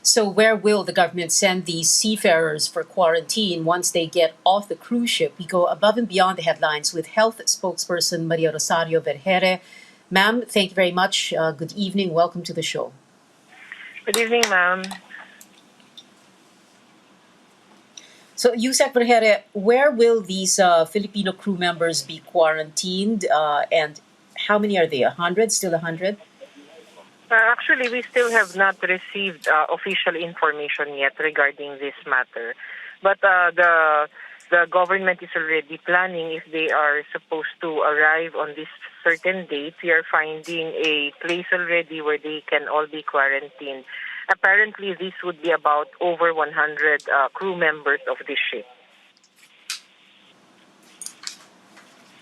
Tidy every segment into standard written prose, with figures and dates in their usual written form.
So, where will the government send these seafarers for quarantine once they get off the cruise ship? We go above and beyond the headlines with health spokesperson Maria Rosario Vergere. Ma'am, thank you very much. Good evening. Welcome to the show. Good evening, ma'am. So, Yusek Vergere, where will these Filipino crew members be quarantined? And how many are they? 100? Still 100? Actually, we still have not received official information yet regarding this matter. But the government is already planning if they are supposed to arrive on this certain date. We are finding a place already where they can all be quarantined. Apparently, this would be about over 100 crew members of this ship.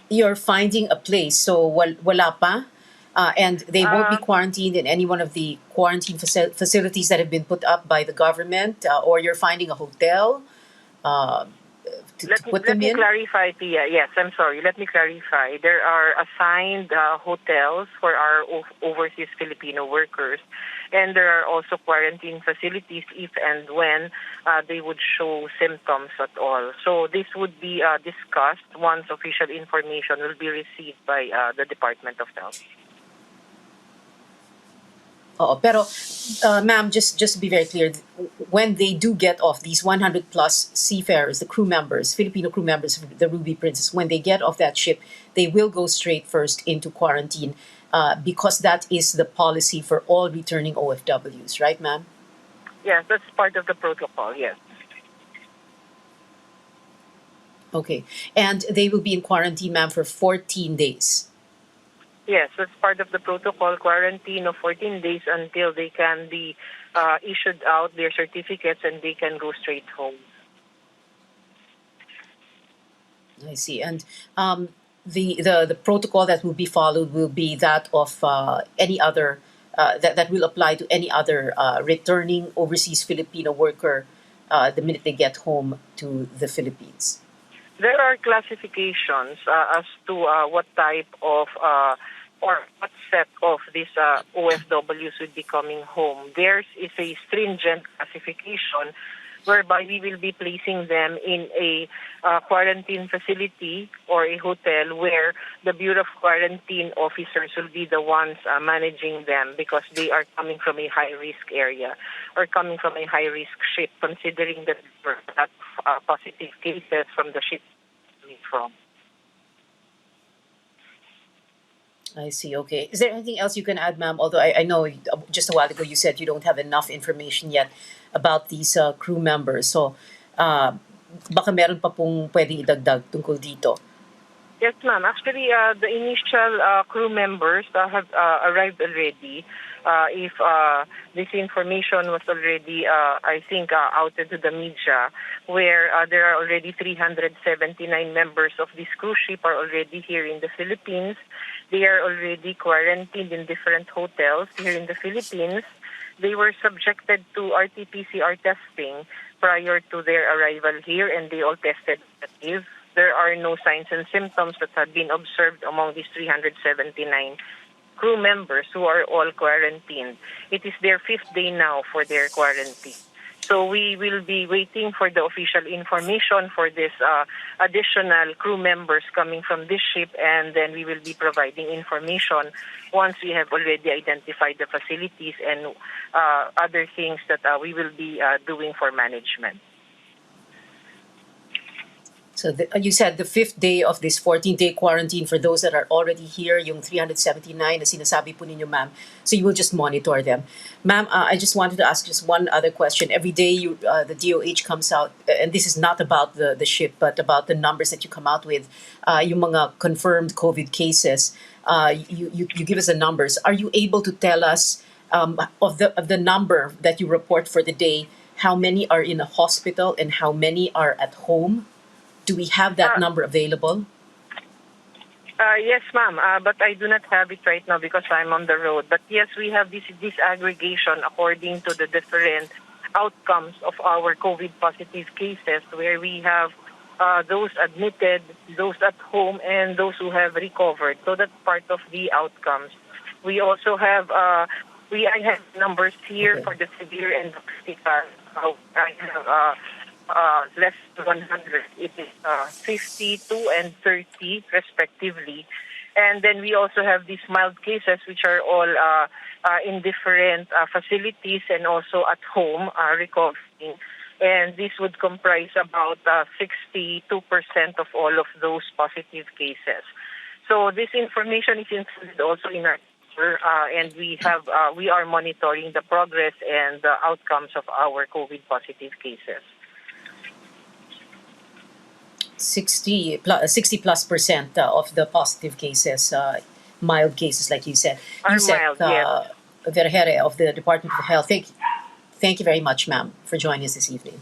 You're finding a place, so wala pa? And they won't be Uh, quarantined in any one of the quarantine facilities that have been put up by the government, or you're finding a hotel uh, to put Let them me in? clarify, Tia. Yes, I'm sorry. Let me clarify. There are assigned hotels for our overseas Filipino workers, and there are also quarantine facilities if and when they would show symptoms at all. So this would be discussed once official information will be received by the Department of Health. Oo, pero ma'am, just to be very clear, when they do get off, these 100 plus seafarers, the crew members, Filipino crew members of the Ruby Princess, when they get off that ship, they will go straight first into quarantine because that is the policy for all returning OFWs, right, ma'am? Yes, that's part of the protocol. Yes. Okay. And they will be in quarantine, ma'am, for 14 days. Yes, that's part of the protocol, quarantine of 14 days until they can be issued out their certificates and they can go straight home. I see. And the protocol that will be followed will be that of any other that will apply to any other returning overseas Filipino worker the minute they get home to the Philippines. There are classifications as to what type of or what set of these OFWs would be coming home. Theirs is a stringent classification whereby we will be placing them in a quarantine facility or a hotel where the Bureau of Quarantine officers will be the ones managing them because they are coming from a high-risk area or coming from a high-risk ship, considering that there are positive cases from the ship coming from. I see. Okay. Is there anything else you can add, ma'am? Although I know just a while ago you said you don't have enough information yet about these crew members. So, uh, baka meron pa pong pwedeng idagdag tungkol dito. Yes, ma'am. Actually, the initial crew members have arrived already. If this information was already, I think, outed to the media, where there are already 379 members of this cruise ship are already here in the Philippines. They are already quarantined in different hotels here in the Philippines. They were subjected to RT-PCR testing prior to their arrival here, and they all tested negative. There are no signs and symptoms that have been observed among these 379 crew members who are all quarantined. It is their fifth day now for their quarantine. So we will be waiting for the official information for this additional crew members coming from this ship, and then we will be providing information once we have already identified the facilities and other things that we will be doing for management. So you said the fifth day of this 14-day quarantine for those that are already here, yung 379 na sinasabi po ninyo, ma'am. So you will just monitor them. Ma'am, I just wanted to ask just one other question. Every day the DOH comes out, and this is not about the ship, but about the numbers that you come out with, yung mga confirmed COVID cases. You give us the numbers. Are you able to tell us of the number that you report for the day, how many are in a hospital and how many are at home? Do we have that number available? Yes, ma'am, but I do not have it right now because I'm on the road. But yes, we have this disaggregation according to the different outcomes of our COVID positive cases, where we have those admitted, those at home, and those who have recovered. So that's part of the outcomes. We also have I have numbers here Okay. for the severe and the critical. I have less than 100. It is 52 and 30 respectively. And then we also have these mild cases, which are all in different facilities and also at home recovering. And this would comprise about 62% of all of those positive cases. So this information is included also in our paper, and we are monitoring the progress and the outcomes of our COVID positive cases. 60+% of the positive cases, mild cases, like you said. Are Yusek mild, yes. Vergere of the Department of Health. Thank you very much, ma'am, for joining us this evening.